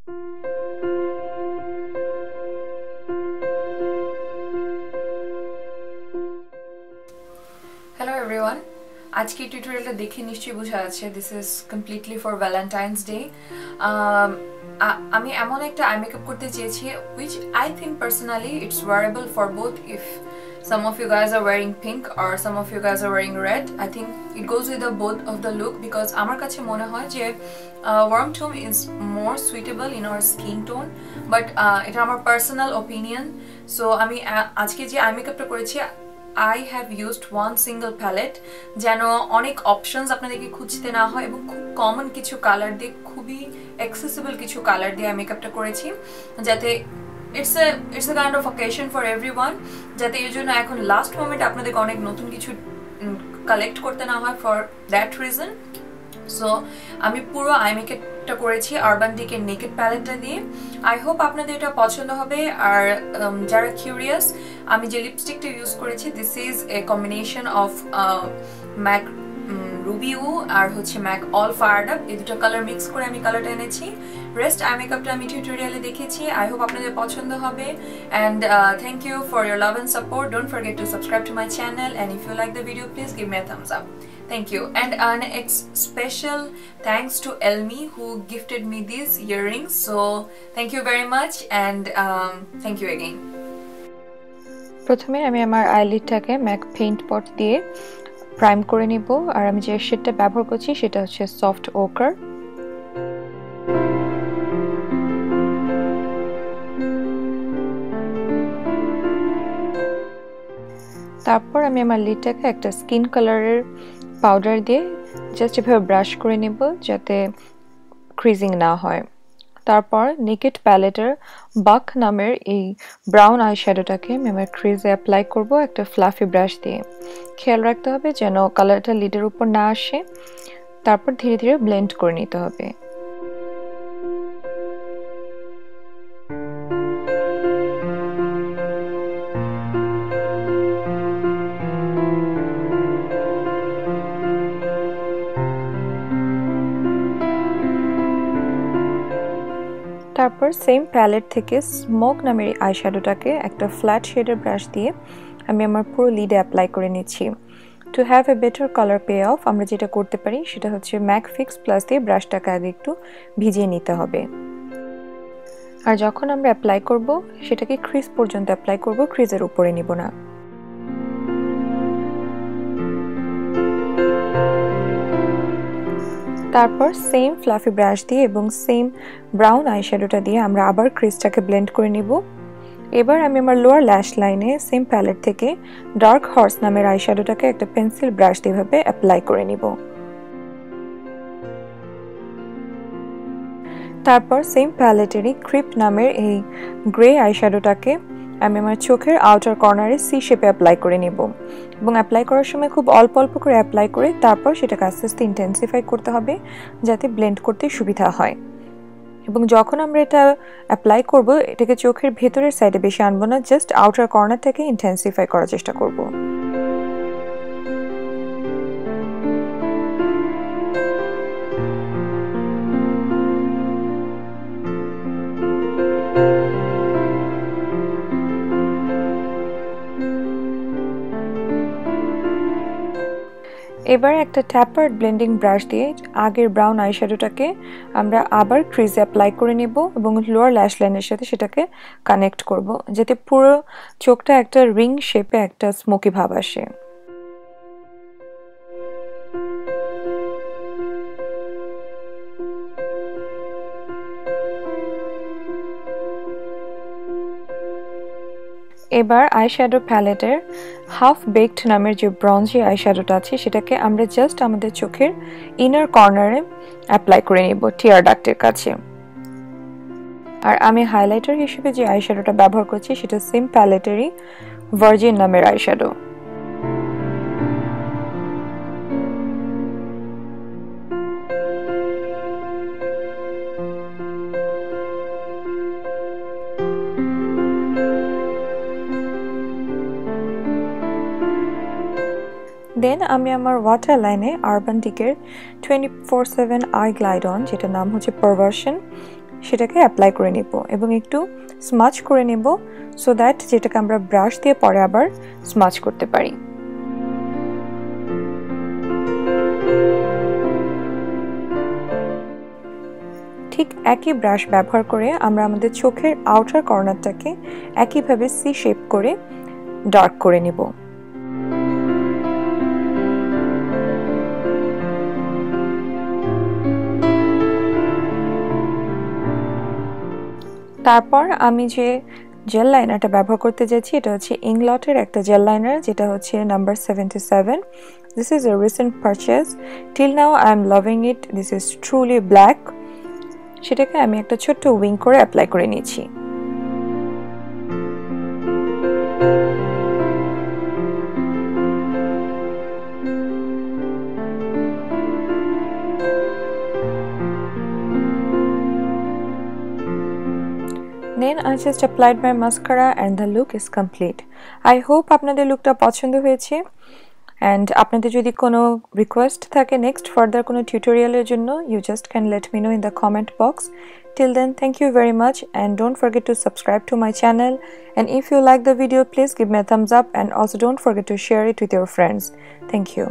Hello everyone. আজকে টিউটোরিয়ালটা দেখে নিশ্চয়ই বোঝা যাচ্ছে this is completely for Valentine's Day. আমি এমন একটা আই মেকআপ করতে চেয়েছি which I think personally it's wearable for both if some of you guys are wearing pink or some of you guys are wearing red. I think it goes with the both of the look because আমার কাছে মনে হয় যে warm tone is more suitable in our skin tone, but এটা আমার personal opinion. So আমি আজকে যে আই মেকআপটা করেছি I have used one single palette যেন অনেক অপশনস আপনাদেরকে খুঁজতে না হয় এবং খুব কমন কিছু কালার দিয়ে খুবই অ্যাক্সেসিবল কিছু কালার দিয়ে আমি মেকআপটা করেছি যাতে it's a kind of occasion for everyone যাতে এর জন্য এখন লাস্ট মোমেন্টে আপনাদেরকে অনেক নতুন কিছু কালেক্ট করতে না হয় for that reason. সো আমি পুরো আই মেকআপটা করেছি আরবান ডিকের নেকেড প্যালেটটা দিয়ে। আই হোপ আপনাদের এটা পছন্দ হবে। আর যারা কিউরিয়াস, আমি যে লিপস্টিকটা ইউজ করেছি this is a combination of MAC Ruby Woo আর হচ্ছে ম্যাক অল ফায়ার্ড আপ, এই দুটো কালার মিক্স করে আমি কালারটা এনেছি। রেস্ট আই মেকআপটা আমি টিউটোরিয়ালে দেখেছি। আই হোপ আপনাদের পছন্দ হবে and thank you for your love and support. Don't forget to subscribe to my channel and if you like the video please give me a thumbs up. Thank you, and an special thanks to Elmi who gifted me these earrings. So thank you very much and thank you again. প্রথমে আমি আমার আইলিডটাকে Mac paint পট দিয়ে prime করে নিব আর আমি যে শেডটা ব্যবহার করছি সেটা হচ্ছে সফট ওকার। তারপর আমি আমার লিডটাকে একটা স্কিন কালারের পাউডার দিয়ে জাস্ট এভাবে ব্রাশ করে নেব যাতে ক্রিজিং না হয়। তারপর নেকেড প্যালেটের বাক নামের এই ব্রাউন আই শ্যাডোটাকে আমি আমার ক্রিজে অ্যাপ্লাই করব একটা ফ্লাফি ব্রাশ দিয়ে। খেয়াল রাখতে হবে যেন কালারটা লিডের উপর না আসে। তারপর ধীরে ধীরে ব্লেন্ড করে নিতে হবে। তারপর সেম প্যালেট থেকে স্মোক নামের আই শ্যাডোটাকে একটা ফ্ল্যাট শেডের ব্রাশ দিয়ে আমি আমার পুরো লিডে অ্যাপ্লাই করে নিচ্ছি। To have a better colour pay off আমরা যেটা করতে পারি সেটা হচ্ছে ম্যাক ফিক্স প্লাস দিয়ে ব্রাশটাকে আগে একটু ভিজিয়ে নিতে হবে। আর যখন আমরা অ্যাপ্লাই করব সেটাকে ক্রিজ পর্যন্ত অ্যাপ্লাই করব, ক্রিজের উপরে নিব না। তারপর সেম ফ্লাফি ব্রাশ দিয়ে এবং সেম ব্রাউন আই শ্যাডোটা দিয়ে আমরা আবার ক্রিজটাকে ব্লেন্ড করে নিব। এবার আমি আমার লোয়ার ল্যাশ লাইনে সেম প্যালেট থেকে ডার্ক হর্স নামের আই শ্যাডোটাকে একটা পেন্সিল ব্রাশ দিয়ে ভাবে অ্যাপ্লাই করে নিব। তারপর সেম প্যালেটেরই ক্রিপ নামের এই গ্রে আই শ্যাডোটাকে আমি আমার চোখের আউটার কর্নারে সি শেপে অ্যাপ্লাই করে নিব এবং অ্যাপ্লাই করার সময় খুব অল্প অল্প করে অ্যাপ্লাই করে তারপর সেটাকে আস্তে আস্তে ইন্টেন্সিফাই করতে হবে যাতে ব্লেন্ড করতে সুবিধা হয়। এবং যখন আমরা এটা অ্যাপ্লাই করব এটাকে চোখের ভেতরের সাইডে বেশি আনবো না, জাস্ট আউটার কর্নারটাকে ইন্টেন্সিফাই করার চেষ্টা করব। এবার একটা ট্যাপার ব্লেন্ডিং ব্রাশ দিয়ে আগের ব্রাউন আই শ্যাডোটাকে আমরা আবার ক্রিজে অ্যাপ্লাই করে নেব এবং লোয়ার ল্যাশ লাইনের সাথে সেটাকে কানেক্ট করব যাতে পুরো চোখটা একটা রিং শেপে একটা স্মোকি ভাব আসে। এবার আই শ্যাডো প্যালেটের হাফ বেকড নামের যে ব্রঞ্জি আই শ্যাডোটা আছে সেটাকে আমরা জাস্ট আমাদের চোখের ইনার কর্নারে অ্যাপ্লাই করে নিব টিয়ার ডাক্টের কাছে। আর আমি হাইলাইটার হিসেবে যে আই শ্যাডোটা ব্যবহার করছি সেটা সেম প্যালেটেরই ভার্জিন নামের আই শ্যাডো। দেন আমি আমার ওয়াটার লাইনে আরবান ডিকের 24/7 আই গ্লাইড অন, যেটা নাম হচ্ছে পারভার্সন, সেটাকে অ্যাপ্লাই করে নেব এবং একটু স্মাচ করে নেব সো দ্যাট যেটাকে আমরা ব্রাশ দিয়ে পরে আবার স্মাচ করতে পারি। ঠিক একই ব্রাশ ব্যবহার করে আমরা আমাদের চোখের আউটার কর্নারটাকে একইভাবে সি শেপ করে ডার্ক করে নেব। তারপর আমি যে জেল লাইনারটা ব্যবহার করতে যাচ্ছি এটা হচ্ছে ইংলটের একটা জেল লাইনার, যেটা হচ্ছে number 77। This is a recent purchase. Till now I am loving it. This is truly black. সেটাকে আমি একটা ছোট্ট উইং করে অ্যাপ্লাই করে নিয়েছি। Then I just applied my mascara and the look is complete. I hope আপনাদের লুকটা পছন্দ হয়েছে, and আপনাদের যদি কোনো রিকোয়েস্ট থাকে নেক্সট ফার্দার কোনো টিউটোরিয়ালের জন্য, you just can let me know in the comment box. Till then, thank you very much and don't forget to subscribe to my channel, and if you like the video please give me a thumbs up and also don't forget to share it with your friends. Thank you.